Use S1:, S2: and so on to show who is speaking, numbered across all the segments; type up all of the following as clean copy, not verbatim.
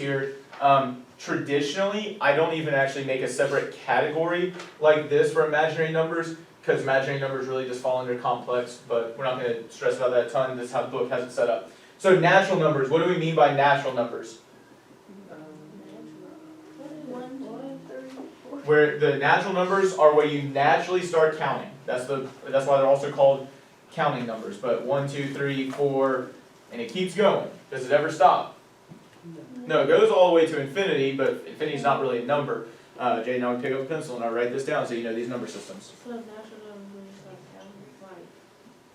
S1: here. Traditionally, I don't even actually make a separate category like this for imaginary numbers, because imaginary numbers really just fall under complex, but we're not going to stress about that a ton. This is how the book has it set up. So natural numbers, what do we mean by natural numbers? Where the natural numbers are where you naturally start counting. That's why they're also called counting numbers. But 1, 2, 3, 4, and it keeps going. Does it ever stop? No, it goes all the way to infinity, but infinity is not really a number. Jay, now we pick up a pencil and I'll write this down so you know these number systems.
S2: So natural numbers are counting like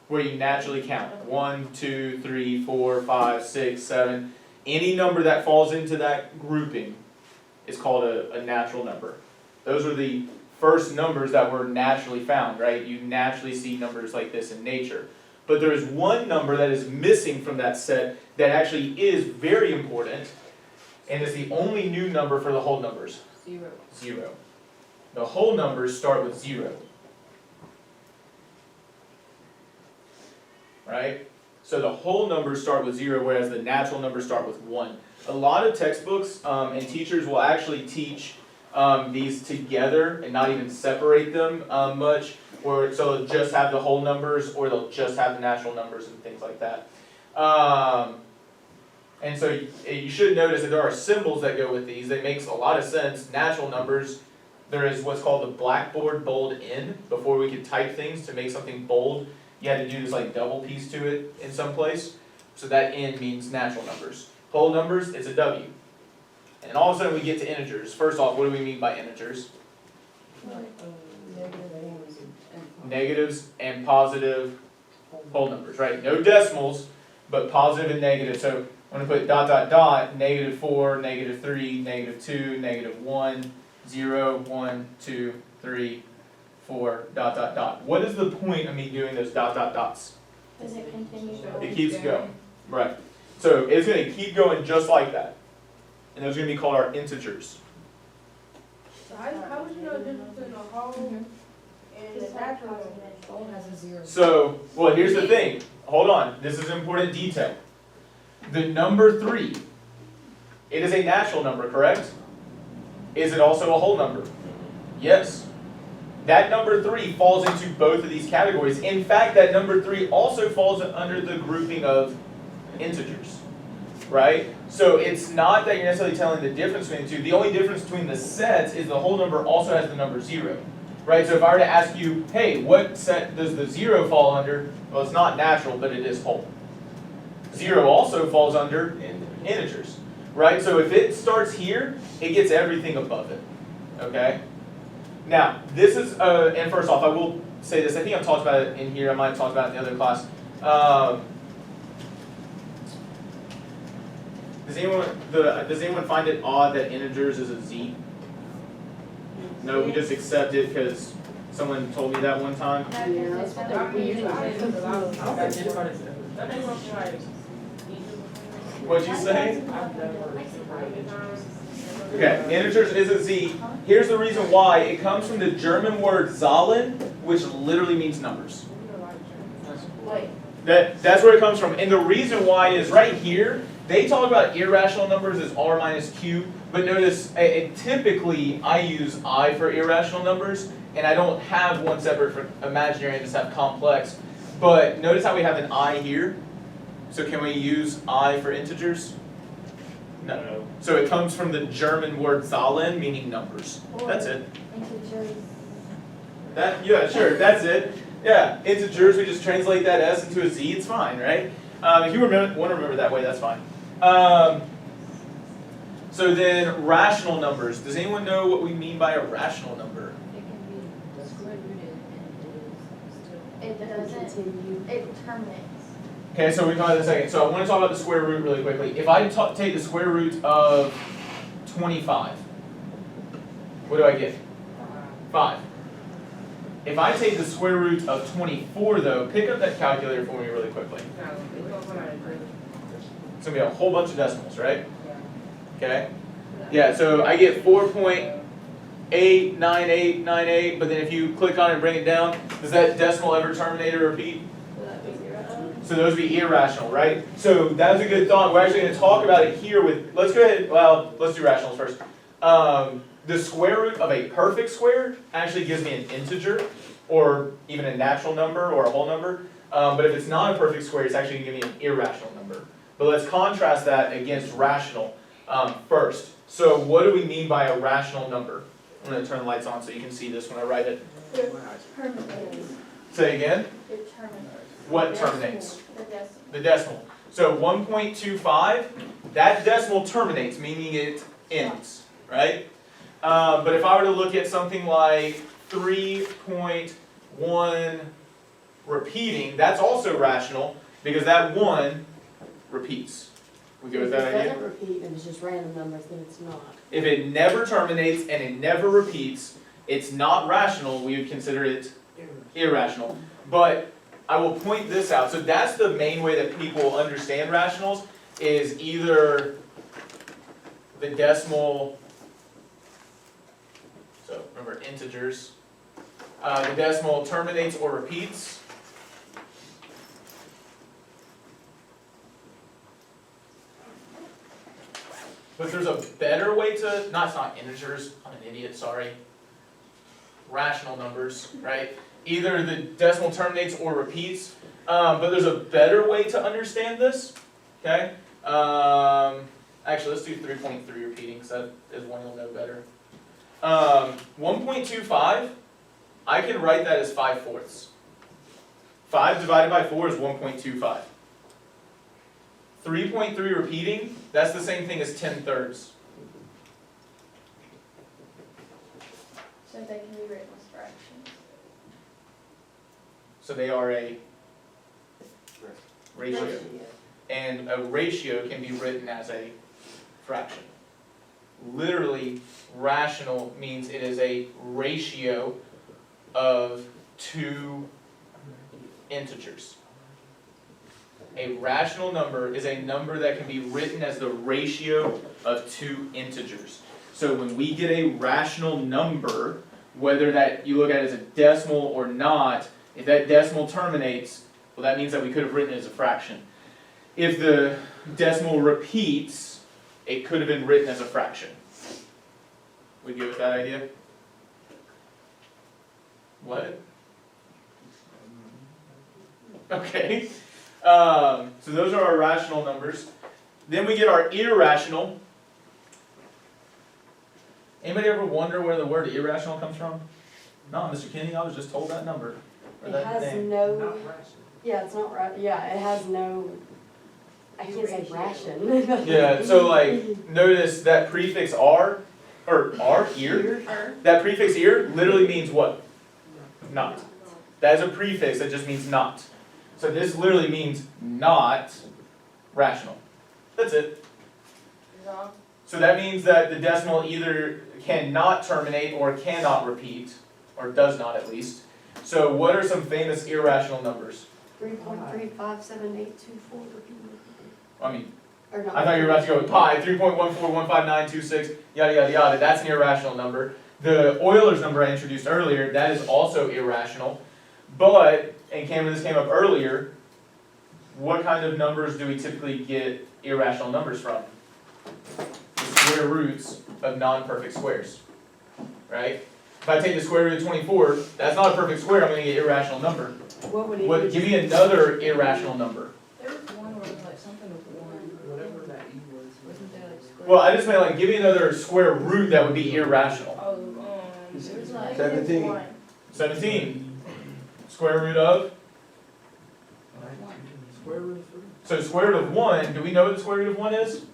S1: Where you naturally count. 1, 2, 3, 4, 5, 6, 7. Any number that falls into that grouping is called a natural number. Those are the first numbers that were naturally found, right? You naturally see numbers like this in nature. But there is one number that is missing from that set that actually is very important, and is the only new number for the whole numbers.
S2: 0.
S1: 0. The whole numbers start with 0. Right? So the whole numbers start with 0, whereas the natural numbers start with 1. A lot of textbooks and teachers will actually teach these together and not even separate them much, or so they'll just have the whole numbers, or they'll just have the natural numbers and things like that. And so you should notice that there are symbols that go with these. That makes a lot of sense. Natural numbers, there is what's called the blackboard bold N. Before we could type things to make something bold, you had to do this like double piece to it in some place. So that N means natural numbers. Whole numbers, it's a W. And all of a sudden we get to integers. First off, what do we mean by integers? Negatives and positive whole numbers, right? No decimals, but positive and negative. So I'm going to put dot, dot, dot, -4, -3, -2, -1, 0, 1, 2, 3, 4, dot, dot, dot. What is the point of me doing those dot, dot, dots?
S2: Does it continue?
S1: It keeps going. Right. So it's going to keep going just like that. And those are going to be called our integers.
S3: So how would you know the difference between a whole and a natural?
S2: Whole has a 0.
S1: So, well, here's the thing. Hold on. This is an important detail. The number 3, it is a natural number, correct? Is it also a whole number? Yes. That number 3 falls into both of these categories. In fact, that number 3 also falls under the grouping of integers, right? So it's not that you're necessarily telling the difference between the two. The only difference between the sets is the whole number also has the number 0, right? So if I were to ask you, hey, what set does the 0 fall under? Well, it's not natural, but it is whole. 0 also falls under integers, right? So if it starts here, it gets everything above it, okay? Now, this is, and first off, I will say this. I think I've talked about it in here. I might have talked about it in the other class. Does anyone find it odd that integers is a Z? No, we just accept it because someone told me that one time. What'd you say? Okay, integers is a Z. Here's the reason why. It comes from the German word Zahlen, which literally means numbers. That's where it comes from. And the reason why is right here, they talk about irrational numbers as R minus Q, but notice typically I use I for irrational numbers, and I don't have one separate for imaginary, I just have complex. But notice how we have an I here. So can we use I for integers? No. So it comes from the German word Zahlen, meaning numbers. That's it.
S2: Integers.
S1: Yeah, sure, that's it. Yeah, integers, we just translate that S into a Z, it's fine, right? If you want to remember that way, that's fine. So then, rational numbers. Does anyone know what we mean by a rational number?
S2: It can be square rooted and it doesn't. It terminates.
S1: Okay, so we talk about that in a second. So I want to talk about the square root really quickly. If I take the square root of 25, what do I get? 5. If I take the square root of 24, though, pick up that calculator for me really quickly. It's going to be a whole bunch of decimals, right? Okay? Yeah, so I get 4.89898, but then if you click on it and bring it down, does that decimal ever terminate or repeat? So those would be irrational, right? So that's a good thought. We're actually going to talk about it here with, let's go ahead, well, let's do rationals first. The square root of a perfect square actually gives me an integer, or even a natural number, or a whole number. But if it's not a perfect square, it's actually going to give me an irrational number. But let's contrast that against rational first. So what do we mean by a rational number? I'm going to turn the lights on so you can see this when I write it.
S3: It terminates.
S1: Say again?
S3: It terminates.
S1: What terminates?
S3: The decimal.
S1: The decimal. So 1.25, that decimal terminates, meaning it ends, right? But if I were to look at something like 3.1 repeating, that's also rational because that 1 repeats. We go with that
S2: If it
S1: idea?
S2: doesn't repeat and it's just random numbers, then it's not.
S1: If it never terminates and it never repeats, it's not rational, we would consider it irrational. But I will point this out. So that's the main way that people understand rationals, is either the decimal, so remember integers, the decimal terminates or repeats. But there's a better way to, it's not integers, I'm an idiot, sorry. Rational numbers, right? Either the decimal terminates or repeats, but there's a better way to understand this, okay? Actually, let's do 3.3 repeating, because that is one you'll know better. 1.25, I can write that as 5/4. 5 divided by 4 is 1.25. 3.3 repeating, that's the same thing as 10/3.
S3: So they can be written as fractions.
S1: So they are a ratio. And a ratio can be written as a fraction. Literally, rational means it is a ratio of 2 integers. A rational number is a number that can be written as the ratio of 2 integers. So when we get a rational number, whether that you look at it as a decimal or not, if that decimal terminates, well, that means that we could have written it as a fraction. If the decimal repeats, it could have been written as a fraction. We good with that idea? What? Okay. So those are our rational numbers. Then we get our irrational. Anybody ever wonder where the word irrational comes from? No, Mr. Kenny, I was just told that number. Or
S2: It
S1: that
S2: has
S1: name.
S2: no, yeah, it's not right, yeah, it has no, I can't say ration.
S1: Yeah, so like, notice that prefix R, or R, ear, that prefix ear literally means what? Not. That is a prefix that just means not. So this literally means not rational. That's it. So that means that the decimal either cannot terminate or cannot repeat, or does not at least. So what are some famous irrational numbers?
S2: 3.35782
S1: I mean,
S2: or not.
S1: I thought you were about to go with pi, 3.1415926, yada yada yada, that's an irrational number. The Euler's number I introduced earlier, that is also irrational. But, and Cameron, this came up earlier, what kind of numbers do we typically get irrational numbers from? The square roots of non-perfect squares, right? If I take the square root of 24, that's not a perfect square, I'm going to get an irrational number.
S2: What would it
S1: What, give me another irrational number.
S4: There was one where it was like something with one.
S5: Whatever that E was.
S4: Wasn't there like square?
S1: Well, I just meant like, give me another square root that would be irrational.
S3: Oh, it was like
S5: 17.
S3: 1.
S1: 17. Square root of?
S5: Square root of 3.
S1: So square root of 1, do we know what the square root of 1 is?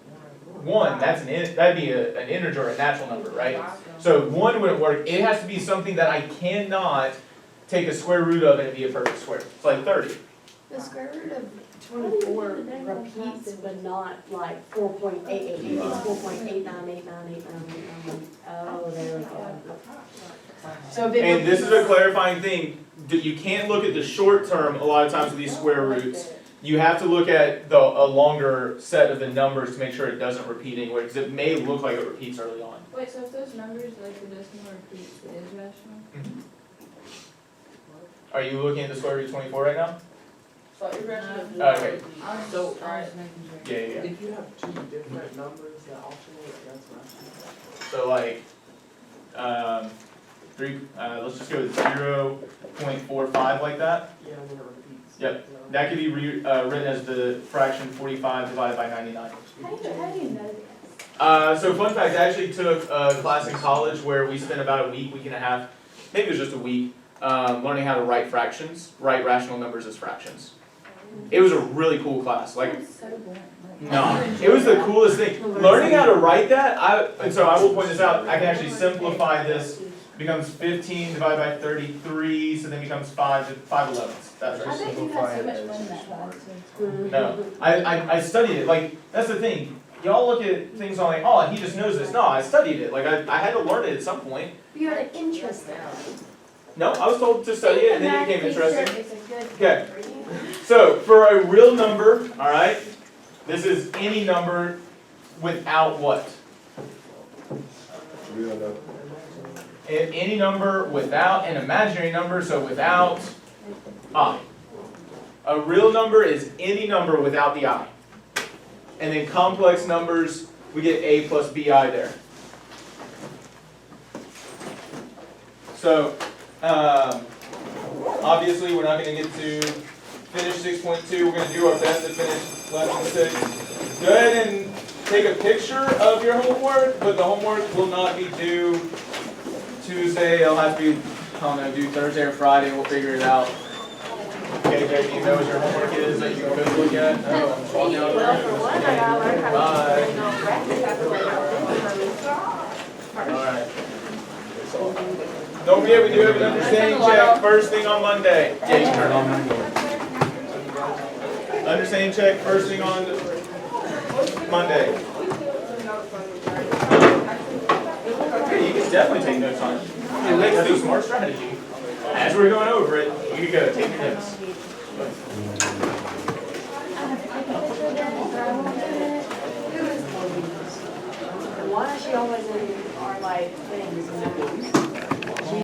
S1: 1, that's that'd be an integer, a natural number, right? So 1 wouldn't work, it has to be something that I cannot take a square root of and it be a perfect square. It's like 30.
S2: The square root of 24 repeats, but not like 4.888, it's 4.89898989. Oh, there we go. So if it
S1: And this is a
S2: repeats-
S1: clarifying thing, you can't look at the short term a lot of times with these square roots. You have to look at a longer set of the numbers to make sure it doesn't repeat anywhere, because it may look like it repeats early on.
S4: Wait, so if those numbers, like the decimal repeats, it is rational?
S1: Are you looking at the square root of 24 right now?
S3: So irrational is
S1: Okay.
S4: I was
S5: So,
S4: just, I was making sure.
S1: Yeah.
S5: If you have two different numbers that alternate, that's rational.
S1: So like, let's just go with 0.45 like that.
S5: Yeah, and then it repeats.
S1: Yep. That could be written as the fraction 45 divided by 99.
S2: How do you know this?
S1: So fun fact, I actually took a class in college where we spent about a week and a half, maybe it was just a week, learning how to write fractions, write rational numbers as fractions. It was a really cool class. Like,
S2: It's so boring.
S1: no, it was the coolest thing. Learning how to write that, and so I will point this out, I can actually simplify this. Becomes 15 divided by 33, so then becomes 5/11. That's
S2: I
S1: right.
S2: bet you had so much fun in that class.
S1: No, I studied it. Like, that's the thing. Y'all look at things on like, oh, he just knows this. No, I studied it. Like, I had to learn it at some point.
S2: You had an interest in it.
S1: No, I was told to study it, and then it became interesting.
S2: It's a good
S1: Okay.
S2: for you.
S1: So, for a real number, alright, this is any number without what? Any number without an imaginary number, so without I. A real number is any number without the I. And then complex numbers, we get A plus BI there. So, obviously we're not going to get to finish 6.2. We're going to do our best to finish lesson 6. Go ahead and take a picture of your homework, but the homework will not be due Tuesday. It'll have to be, I don't know, due Thursday or Friday. We'll figure it out. Okay, Jake, you know what your homework is that you could look at? No, I'm walking out
S3: Well, for one, I gotta learn how to
S1: Bye.
S3: you know, brackets have to learn how to
S1: Alright. Don't forget, we do have an understanding check first thing on Monday. Jake, turn on. Understanding check first thing on Monday. Hey, you can definitely take notes on it. That's a smart strategy. As we're going over it, you can go take your notes.
S2: Why is she always in our like things and